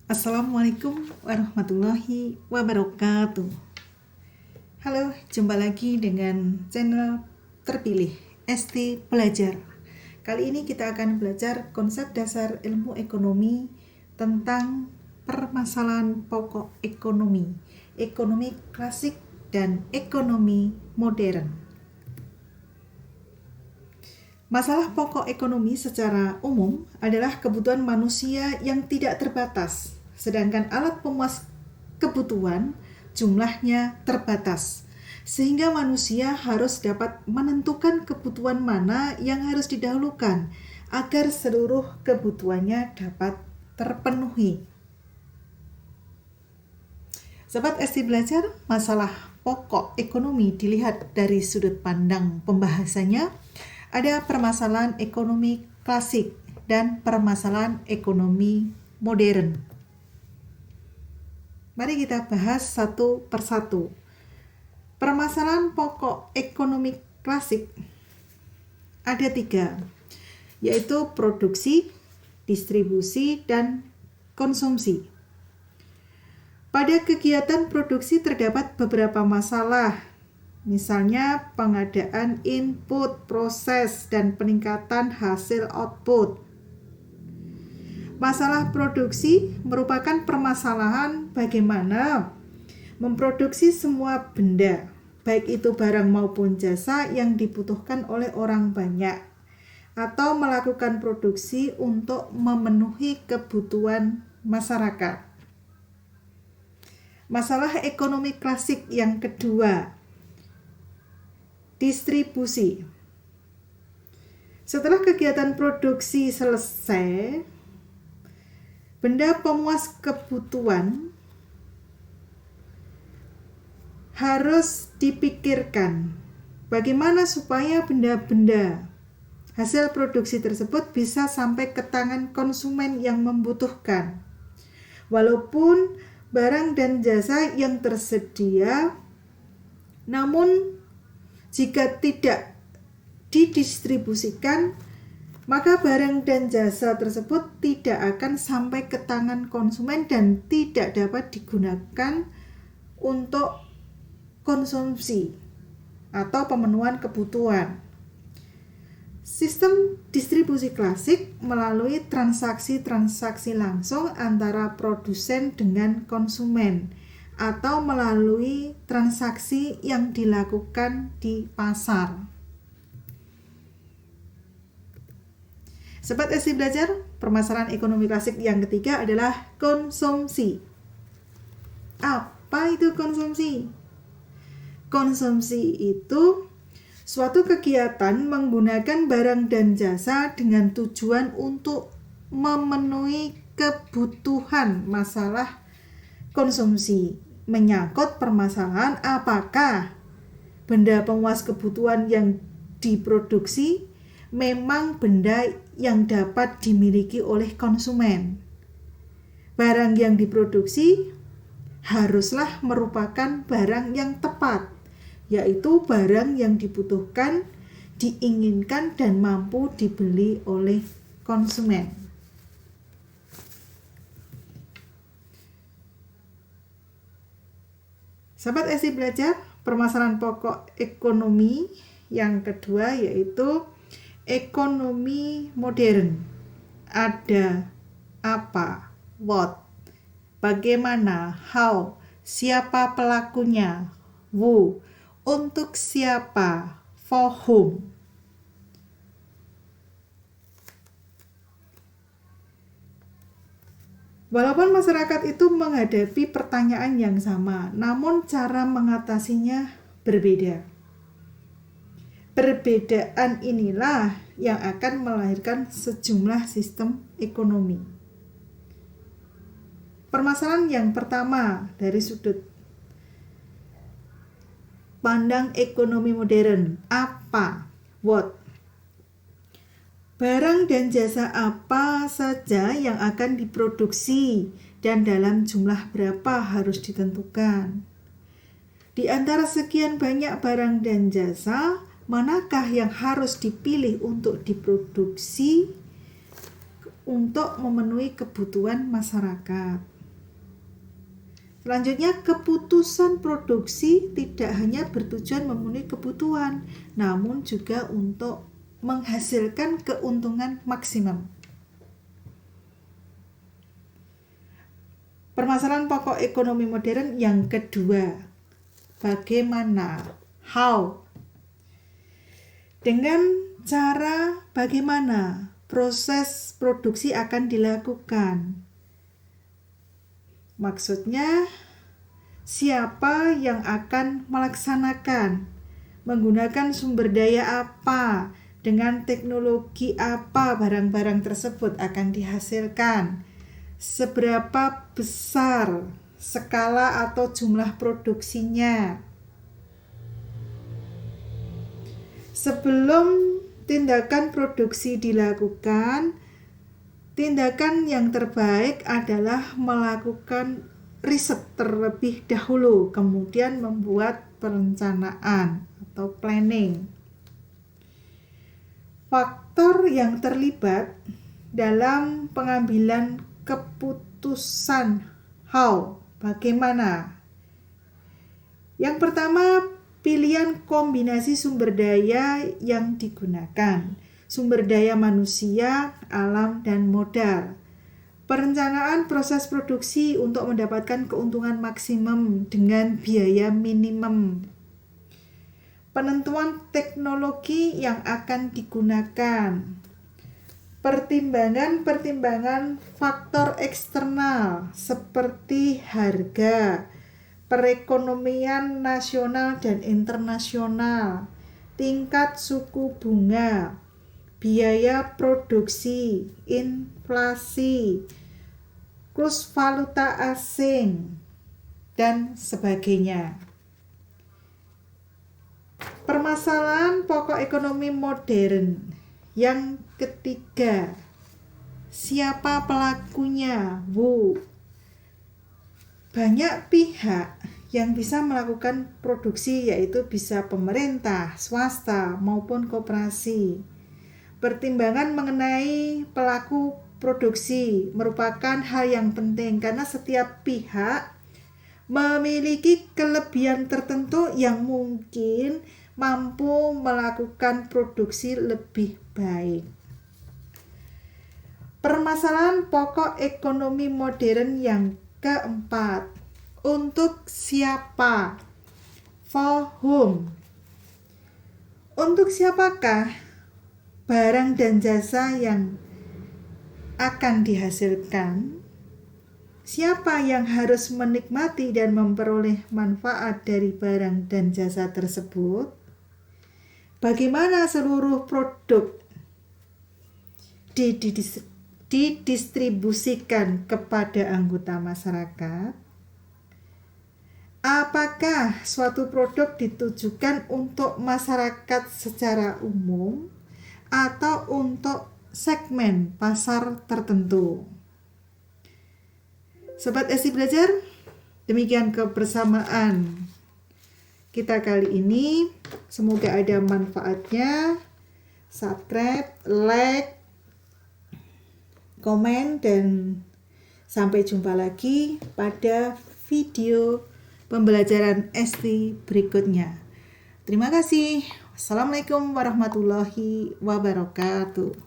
Assalamualaikum warahmatullahi wabarakatuh. Halo, jumpa lagi dengan channel terpilih ST Belajar. Kali ini kita akan belajar konsep dasar ilmu ekonomi tentang permasalahan pokok ekonomi, ekonomi klasik dan ekonomi modern. Masalah pokok ekonomi secara umum adalah kebutuhan manusia yang tidak terbatas, sedangkan alat pemuas kebutuhan jumlahnya terbatas, sehingga manusia harus dapat menentukan kebutuhan mana yang harus didahulukan agar seluruh kebutuhannya dapat terpenuhi. Sobat ST Belajar, masalah pokok ekonomi dilihat dari sudut pandang pembahasannya. Ada permasalahan ekonomi klasik dan permasalahan ekonomi modern. Mari kita bahas satu persatu. Permasalahan pokok ekonomi klasik ada 3, yaitu produksi, distribusi, dan konsumsi. Pada kegiatan produksi terdapat beberapa masalah, misalnya pengadaan input, proses, dan peningkatan hasil output. Masalah produksi merupakan permasalahan bagaimana memproduksi semua benda, baik itu barang maupun jasa yang dibutuhkan oleh orang banyak, atau melakukan produksi untuk memenuhi kebutuhan masyarakat. Masalah ekonomi klasik yang kedua, distribusi. Setelah kegiatan produksi selesai, benda pemuas kebutuhan harus dipikirkan bagaimana supaya benda-benda hasil produksi tersebut bisa sampai ke tangan konsumen yang membutuhkan. Walaupun barang dan jasa yang tersedia, namun jika tidak didistribusikan, maka barang dan jasa tersebut tidak akan sampai ke tangan konsumen dan tidak dapat digunakan untuk konsumsi atau pemenuhan kebutuhan. Sistem distribusi klasik melalui transaksi-transaksi langsung antara produsen dengan konsumen, atau melalui transaksi yang dilakukan di pasar. Sobat ST Belajar, permasalahan ekonomi klasik yang ketiga adalah konsumsi. Apa itu konsumsi? Konsumsi itu suatu kegiatan menggunakan barang dan jasa dengan tujuan untuk memenuhi kebutuhan. Masalah konsumsi menyangkut permasalahan apakah benda pemuas kebutuhan yang diproduksi memang benda yang dapat dimiliki oleh konsumen. Barang yang diproduksi haruslah merupakan barang yang tepat, yaitu barang yang dibutuhkan, diinginkan, dan mampu dibeli oleh konsumen. Sahabat ST Belajar, permasalahan pokok ekonomi yang kedua yaitu ekonomi modern. Ada apa, what, bagaimana, how, siapa pelakunya, who, untuk siapa, for whom. Walaupun masyarakat itu menghadapi pertanyaan yang sama, namun cara mengatasinya berbeda. Perbedaan inilah yang akan melahirkan sejumlah sistem ekonomi. Permasalahan yang pertama dari sudut pandang ekonomi modern, apa, what. Barang dan jasa apa saja yang akan diproduksi dan dalam jumlah berapa harus ditentukan. Di antara sekian banyak barang dan jasa, manakah yang harus dipilih untuk diproduksi untuk memenuhi kebutuhan masyarakat? Selanjutnya, keputusan produksi tidak hanya bertujuan memenuhi kebutuhan, namun juga untuk menghasilkan keuntungan maksimum. Permasalahan pokok ekonomi modern yang kedua, bagaimana? How? Dengan cara bagaimana proses produksi akan dilakukan? Maksudnya, siapa yang akan melaksanakan? Menggunakan sumber daya apa? Dengan teknologi apa barang-barang tersebut akan dihasilkan? Seberapa besar skala atau jumlah produksinya? Sebelum tindakan produksi dilakukan, tindakan yang terbaik adalah melakukan riset terlebih dahulu, kemudian membuat perencanaan atau planning. Faktor yang terlibat dalam pengambilan keputusan how, bagaimana. Yang pertama, pilihan kombinasi sumber daya yang digunakan. Sumber daya manusia, alam, dan modal. Perencanaan proses produksi untuk mendapatkan keuntungan maksimum dengan biaya minimum. Penentuan teknologi yang akan digunakan. Pertimbangan faktor eksternal seperti harga, perekonomian nasional dan internasional, tingkat suku bunga, biaya produksi, inflasi, kurs valuta asing, dan sebagainya. Permasalahan pokok ekonomi modern yang ketiga, siapa pelakunya? Banyak pihak yang bisa melakukan produksi, yaitu bisa pemerintah, swasta, maupun koperasi. Pertimbangan mengenai pelaku produksi merupakan hal yang penting karena setiap pihak memiliki kelebihan tertentu yang mungkin mampu melakukan produksi lebih baik. Permasalahan pokok ekonomi modern yang keempat, untuk siapa? For whom? Untuk siapakah barang dan jasa yang akan dihasilkan? Siapa yang harus menikmati dan memperoleh manfaat dari barang dan jasa tersebut? Bagaimana seluruh produk didistribusikan kepada anggota masyarakat? Apakah suatu produk ditujukan untuk masyarakat secara umum atau untuk segmen pasar tertentu? Sobat SI Belajar, demikian kebersamaan kita kali ini. Semoga ada manfaatnya. Subscribe, like, komen, dan sampai jumpa lagi pada video pembelajaran ST berikutnya. Terima kasih. Wassalamualaikum warahmatullahi wabarakatuh.